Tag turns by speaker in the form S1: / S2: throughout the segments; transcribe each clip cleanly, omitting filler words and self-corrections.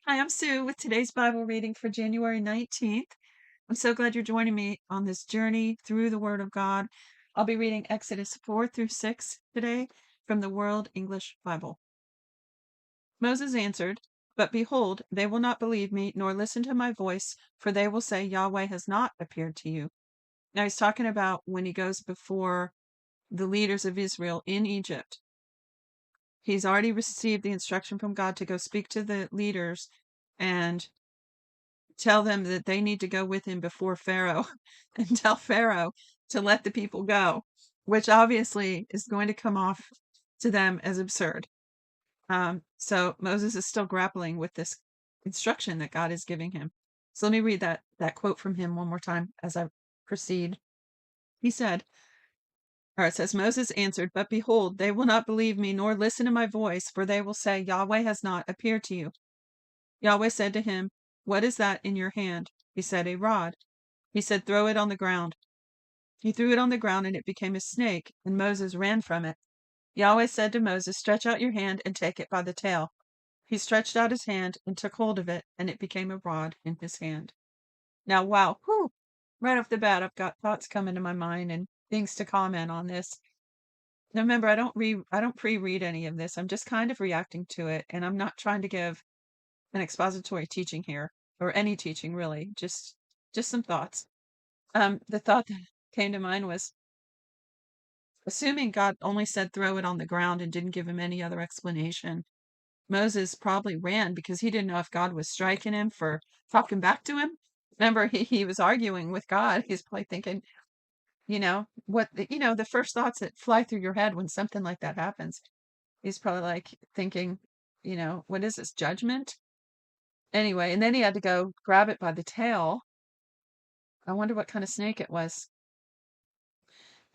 S1: Hi, I'm Sue with today's Bible reading for January 19th. I'm so glad you're joining me on this journey through the Word of God. I'll be reading Exodus 4 through 6 today from the World English Bible. Moses answered, "But behold, they will not believe me nor listen to my voice, for they will say, Yahweh has not appeared to you." Now he's talking about when he goes before the leaders of Israel in Egypt. He's already received the instruction from God to go speak to the leaders and tell them that they need to go with him before Pharaoh and tell Pharaoh to let the people go, which obviously is going to come off to them as absurd. So Moses is still grappling with this instruction that God is giving him. So let me read that quote from him one more time as I proceed. He said, or it says, Moses answered, "But behold, they will not believe me nor listen to my voice, for they will say, Yahweh has not appeared to you." Yahweh said to him, "What is that in your hand?" He said, "A rod." He said, "Throw it on the ground." He threw it on the ground, and it became a snake, and Moses ran from it. Yahweh said to Moses, "Stretch out your hand and take it by the tail." He stretched out his hand and took hold of it, and it became a rod in his hand. Now, wow, whew, right off the bat, I've got thoughts coming to my mind and things to comment on this. Now, remember, I don't pre-read any of this. I'm just kind of reacting to it, and I'm not trying to give an expository teaching here, or any teaching really, just some thoughts. The thought that came to mind was, assuming God only said throw it on the ground and didn't give him any other explanation, Moses probably ran because he didn't know if God was striking him for talking back to him. Remember, he was arguing with God. He's probably thinking, the first thoughts that fly through your head when something like that happens. He's probably like thinking, what is this, judgment? Anyway, and then he had to go grab it by the tail. I wonder what kind of snake it was.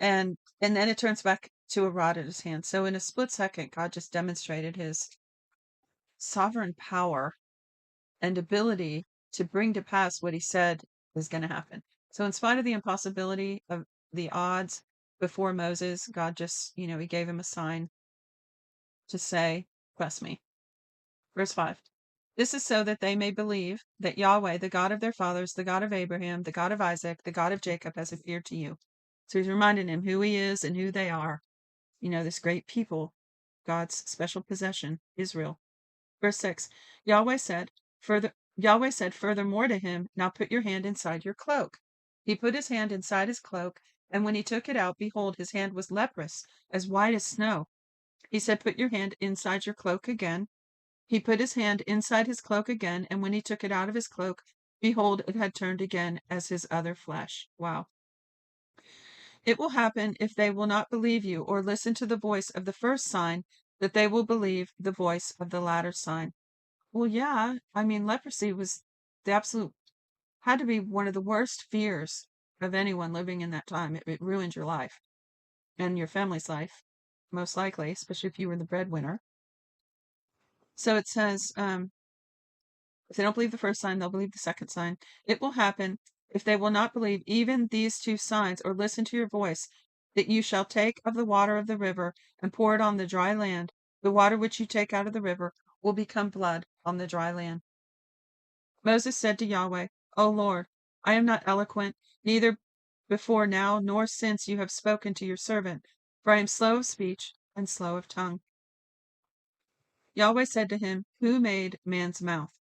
S1: And then it turns back to a rod in his hand. So in a split second, God just demonstrated his sovereign power and ability to bring to pass what he said is going to happen. So in spite of the impossibility of the odds before Moses, God just, he gave him a sign to say, "Trust me." Verse 5. "This is so that they may believe that Yahweh, the God of their fathers, the God of Abraham, the God of Isaac, the God of Jacob, has appeared to you." So he's reminding him who he is and who they are. This great people, God's special possession, Israel. Verse 6. Yahweh said furthermore to him, "Now put your hand inside your cloak." He put his hand inside his cloak, and when he took it out, behold, his hand was leprous, as white as snow. He said, "Put your hand inside your cloak again." He put his hand inside his cloak again, and when he took it out of his cloak, behold, it had turned again as his other flesh. Wow. "It will happen, if they will not believe you or listen to the voice of the first sign, that they will believe the voice of the latter sign." Well, yeah, I mean, leprosy was the absolute, had to be one of the worst fears of anyone living in that time. It ruined your life and your family's life, most likely, especially if you were the breadwinner. So it says, if they don't believe the first sign, they'll believe the second sign. "It will happen, if they will not believe even these two signs or listen to your voice, that you shall take of the water of the river and pour it on the dry land. The water which you take out of the river will become blood on the dry land." Moses said to Yahweh, "O Lord, I am not eloquent, neither before now nor since you have spoken to your servant, for I am slow of speech and slow of tongue." Yahweh said to him, "Who made man's mouth?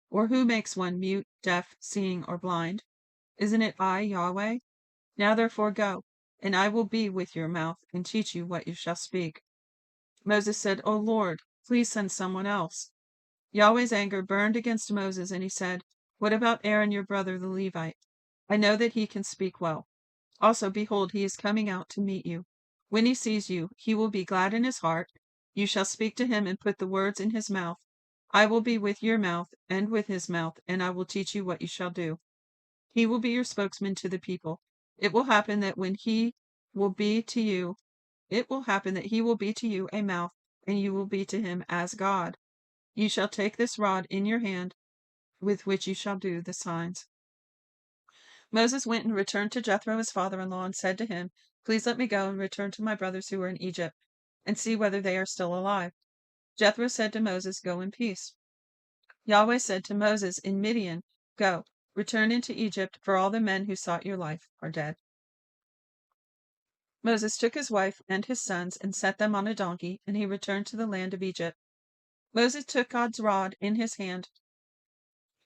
S1: Or who makes one mute, deaf, seeing, or blind? Isn't it I, Yahweh? Now therefore go, and I will be with your mouth, and teach you what you shall speak." Moses said, "O Lord, please send someone else." Yahweh's anger burned against Moses, and he said, "What about Aaron your brother the Levite? I know that he can speak well. Also, behold, he is coming out to meet you. When he sees you, he will be glad in his heart. You shall speak to him and put the words in his mouth. I will be with your mouth and with his mouth, and I will teach you what you shall do. He will be your spokesman to the people. It will happen that he will be to you a mouth, and you will be to him as God. You shall take this rod in your hand, with which you shall do the signs." Moses went and returned to Jethro his father-in-law and said to him, "Please let me go and return to my brothers who are in Egypt, and see whether they are still alive." Jethro said to Moses, "Go in peace." Yahweh said to Moses in Midian, "Go, return into Egypt, for all the men who sought your life are dead." Moses took his wife and his sons and set them on a donkey, and he returned to the land of Egypt. Moses took God's rod in his hand.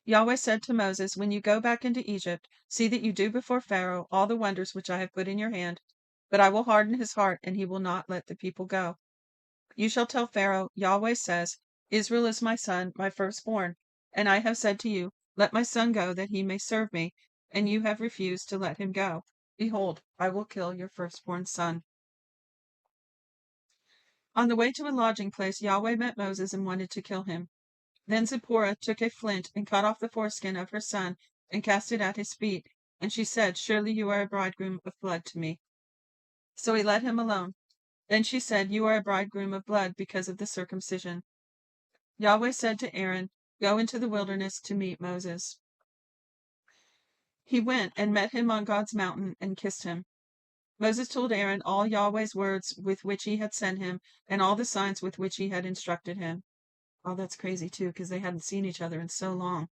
S1: Yahweh said to Moses, "When you go back into Egypt, see that you do before Pharaoh all the wonders which I have put in your hand, but I will harden his heart, and he will not let the people go. You shall tell Pharaoh, Yahweh says, Israel is my son, my firstborn, and I have said to you, let my son go that he may serve me, and you have refused to let him go. Behold, I will kill your firstborn son." On the way to a lodging place, Yahweh met Moses and wanted to kill him. Then Zipporah took a flint and cut off the foreskin of her son and cast it at his feet, and she said, "Surely you are a bridegroom of blood to me." So he let him alone. Then she said, "You are a bridegroom of blood because of the circumcision." Yahweh said to Aaron, "Go into the wilderness to meet Moses." He went and met him on God's mountain and kissed him. Moses told Aaron all Yahweh's words with which he had sent him and all the signs with which he had instructed him. Oh, that's crazy too, because they hadn't seen each other in so long.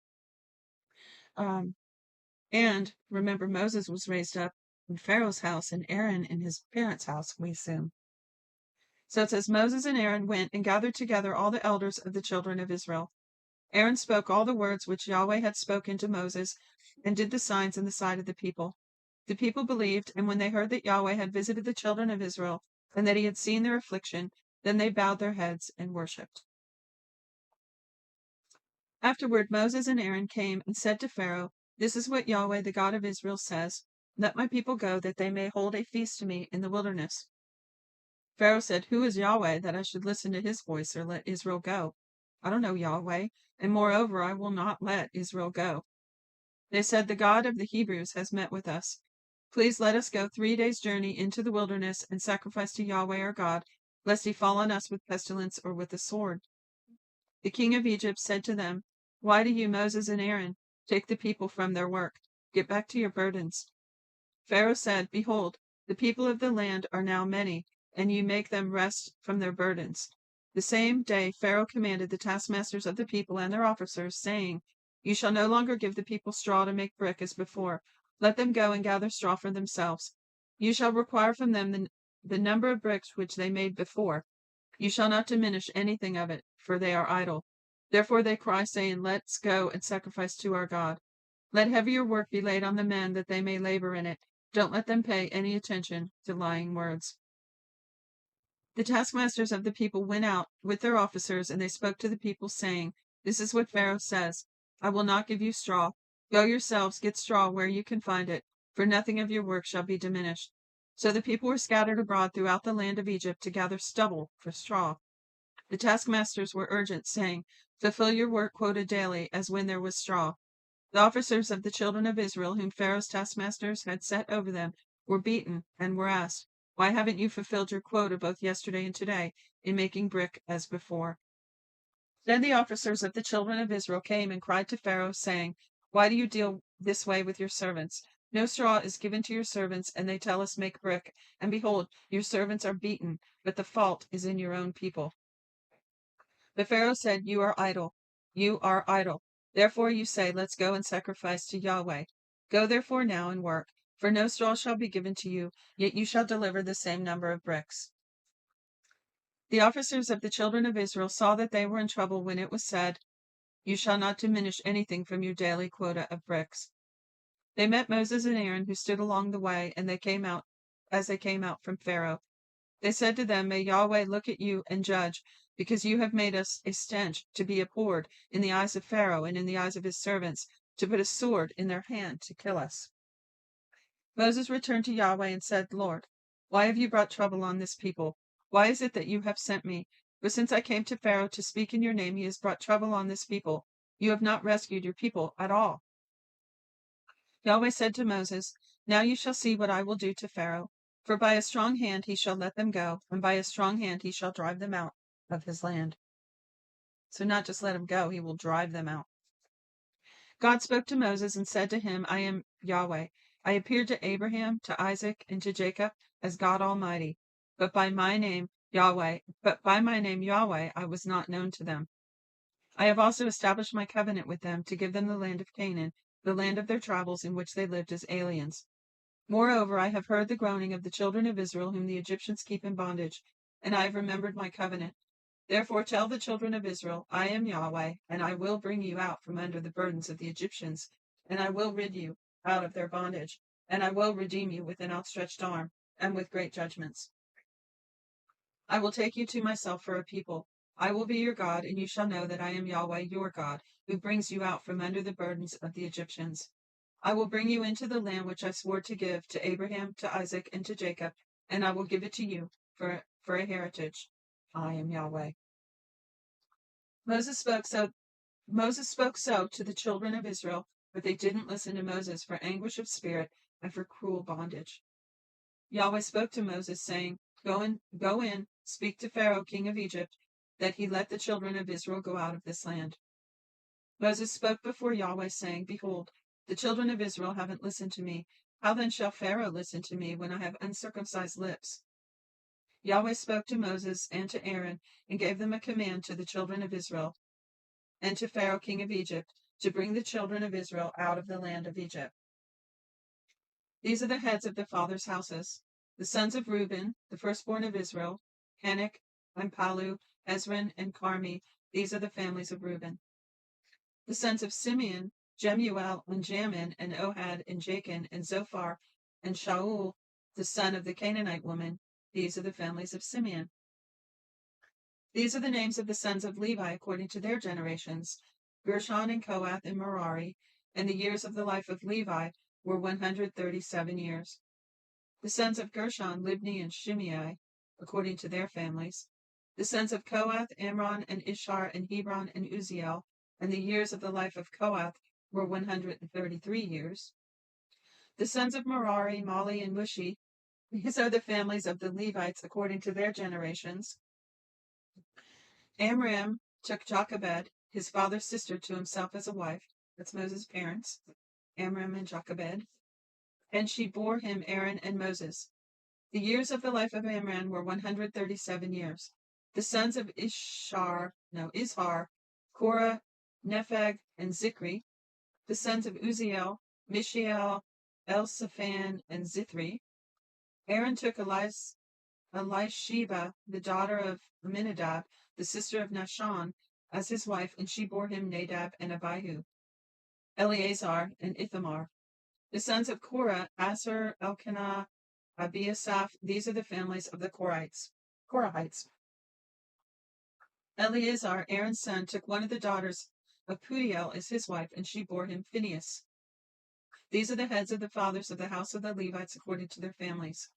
S1: And remember, Moses was raised up in Pharaoh's house and Aaron in his parents' house, we assume. So it says, Moses and Aaron went and gathered together all the elders of the children of Israel. Aaron spoke all the words which Yahweh had spoken to Moses and did the signs in the sight of the people. The people believed, and when they heard that Yahweh had visited the children of Israel and that he had seen their affliction, then they bowed their heads and worshipped. Afterward, Moses and Aaron came and said to Pharaoh, "This is what Yahweh, the God of Israel, says. Let my people go, that they may hold a feast to me in the wilderness." Pharaoh said, "Who is Yahweh, that I should listen to his voice or let Israel go? I don't know Yahweh, and moreover, I will not let Israel go." They said, "The God of the Hebrews has met with us. Please let us go 3 days' journey into the wilderness and sacrifice to Yahweh our God, lest he fall on us with pestilence or with the sword." The king of Egypt said to them, "Why do you, Moses and Aaron, take the people from their work? Get back to your burdens." Pharaoh said, "Behold, the people of the land are now many, and you make them rest from their burdens." The same day Pharaoh commanded the taskmasters of the people and their officers, saying, "You shall no longer give the people straw to make brick as before. Let them go and gather straw for themselves. You shall require from them the number of bricks which they made before. You shall not diminish anything of it, for they are idle. Therefore they cry, saying, Let's go and sacrifice to our God. Let heavier work be laid on the men, that they may labor in it. Don't let them pay any attention to lying words." The taskmasters of the people went out with their officers, and they spoke to the people, saying, "This is what Pharaoh says. I will not give you straw. Go yourselves, get straw where you can find it, for nothing of your work shall be diminished." So the people were scattered abroad throughout the land of Egypt to gather stubble for straw. The taskmasters were urgent, saying, "Fulfill your work quota daily, as when there was straw." The officers of the children of Israel, whom Pharaoh's taskmasters had set over them, were beaten and were asked, "Why haven't you fulfilled your quota both yesterday and today in making brick as before?" Then the officers of the children of Israel came and cried to Pharaoh, saying, "Why do you deal this way with your servants? No straw is given to your servants, and they tell us, 'Make brick.' And behold, your servants are beaten, but the fault is in your own people." But Pharaoh said, "You are idle. You are idle. Therefore you say, 'Let's go and sacrifice to Yahweh.' Go therefore now and work, for no straw shall be given to you, yet you shall deliver the same number of bricks." The officers of the children of Israel saw that they were in trouble when it was said, "You shall not diminish anything from your daily quota of bricks." They met Moses and Aaron, who stood along the way, and they came out from Pharaoh. They said to them, "May Yahweh look at you and judge, because you have made us a stench to be abhorred in the eyes of Pharaoh and in the eyes of his servants, to put a sword in their hand to kill us." Moses returned to Yahweh and said, "Lord, why have you brought trouble on this people? Why is it that you have sent me? For since I came to Pharaoh to speak in your name, he has brought trouble on this people. You have not rescued your people at all." Yahweh said to Moses, "Now you shall see what I will do to Pharaoh. For by a strong hand he shall let them go, and by a strong hand he shall drive them out of his land." So not just let them go, he will drive them out. God spoke to Moses and said to him, "I am Yahweh. I appeared to Abraham, to Isaac, and to Jacob as God Almighty, but by my name Yahweh, I was not known to them. I have also established my covenant with them to give them the land of Canaan, the land of their travels in which they lived as aliens. Moreover, I have heard the groaning of the children of Israel, whom the Egyptians keep in bondage, and I have remembered my covenant. Therefore tell the children of Israel, I am Yahweh, and I will bring you out from under the burdens of the Egyptians, and I will rid you out of their bondage, and I will redeem you with an outstretched arm and with great judgments. I will take you to myself for a people. I will be your God, and you shall know that I am Yahweh your God, who brings you out from under the burdens of the Egyptians. I will bring you into the land which I swore to give to Abraham, to Isaac, and to Jacob, and I will give it to you for a heritage. I am Yahweh. Moses spoke so to the children of Israel, but they didn't listen to Moses for anguish of spirit and for cruel bondage. Yahweh spoke to Moses, saying, Go in, speak to Pharaoh, king of Egypt, that he let the children of Israel go out of this land. Moses spoke before Yahweh, saying, Behold, the children of Israel haven't listened to me. How then shall Pharaoh listen to me when I have uncircumcised lips? Yahweh spoke to Moses and to Aaron, and gave them a command to the children of Israel and to Pharaoh, king of Egypt, to bring the children of Israel out of the land of Egypt. These are the heads of the fathers' houses. The sons of Reuben, the firstborn of Israel, Hanok, and Palu, Ezron, and Carmi. These are the families of Reuben. The sons of Simeon, Jemuel, and Jamin, and Ohad, and Jachin, and Zophar, and Shaul, the son of the Canaanite woman. These are the families of Simeon. These are the names of the sons of Levi according to their generations, Gershon and Kohath and Merari, and the years of the life of Levi were 137 years. The sons of Gershon, Libni and Shimei, according to their families. The sons of Kohath, Amram and Ishar and Hebron and Uziel, and the years of the life of Kohath were 133 years. The sons of Merari, Mali and Mushi, these are the families of the Levites according to their generations. Amram took Jochebed, his father's sister, to himself as a wife. That's Moses' parents, Amram and Jochebed. And she bore him Aaron and Moses. The years of the life of Amram were 137 years. The sons of Izhar, Korah, Nepheg, and Zikri. The sons of Uziel, Mishael, Elsaphan, and Zithri. Aaron took Elisheba, the daughter of Aminadab, the sister of Nahshon, as his wife, and she bore him Nadab and Abihu, Eleazar, and Ithamar. The sons of Korah, Asher, Elkanah, Abiasaph, these are the families of the Korahites. Eleazar, Aaron's son, took one of the daughters of Putiel as his wife, and she bore him Phinehas. These are the heads of the fathers of the house of the Levites according to their families.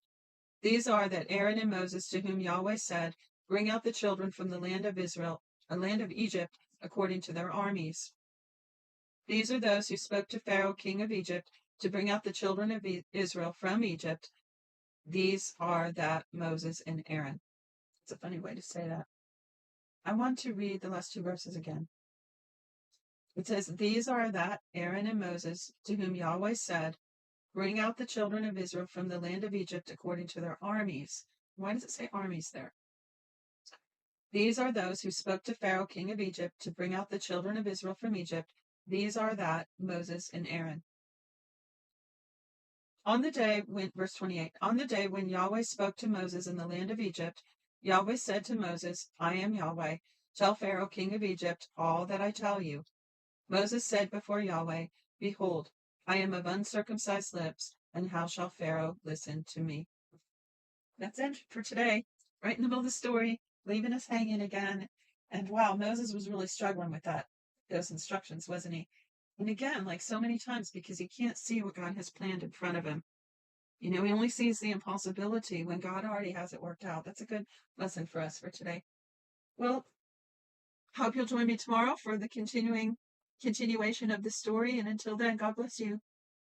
S1: These are that Aaron and Moses, to whom Yahweh said, Bring out the children from the land of Israel, a land of Egypt, according to their armies. These are those who spoke to Pharaoh, king of Egypt, to bring out the children of Israel from Egypt. These are that Moses and Aaron. It's a funny way to say that. I want to read the last two verses again. It says, These are that Aaron and Moses, to whom Yahweh said, Bring out the children of Israel from the land of Egypt according to their armies. Why does it say armies there? These are those who spoke to Pharaoh, king of Egypt, to bring out the children of Israel from Egypt. These are that Moses and Aaron. Verse 28, on the day when Yahweh spoke to Moses in the land of Egypt, Yahweh said to Moses, I am Yahweh. Tell Pharaoh, king of Egypt, all that I tell you. Moses said before Yahweh, Behold, I am of uncircumcised lips, and how shall Pharaoh listen to me? That's it for today. Right in the middle of the story, leaving us hanging again. And wow, Moses was really struggling with those instructions, wasn't he? And again, like so many times, because he can't see what God has planned in front of him. He only sees the impossibility when God already has it worked out. That's a good lesson for us for today. Well, hope you'll join me tomorrow for the continuation of the story. And until then, God bless you.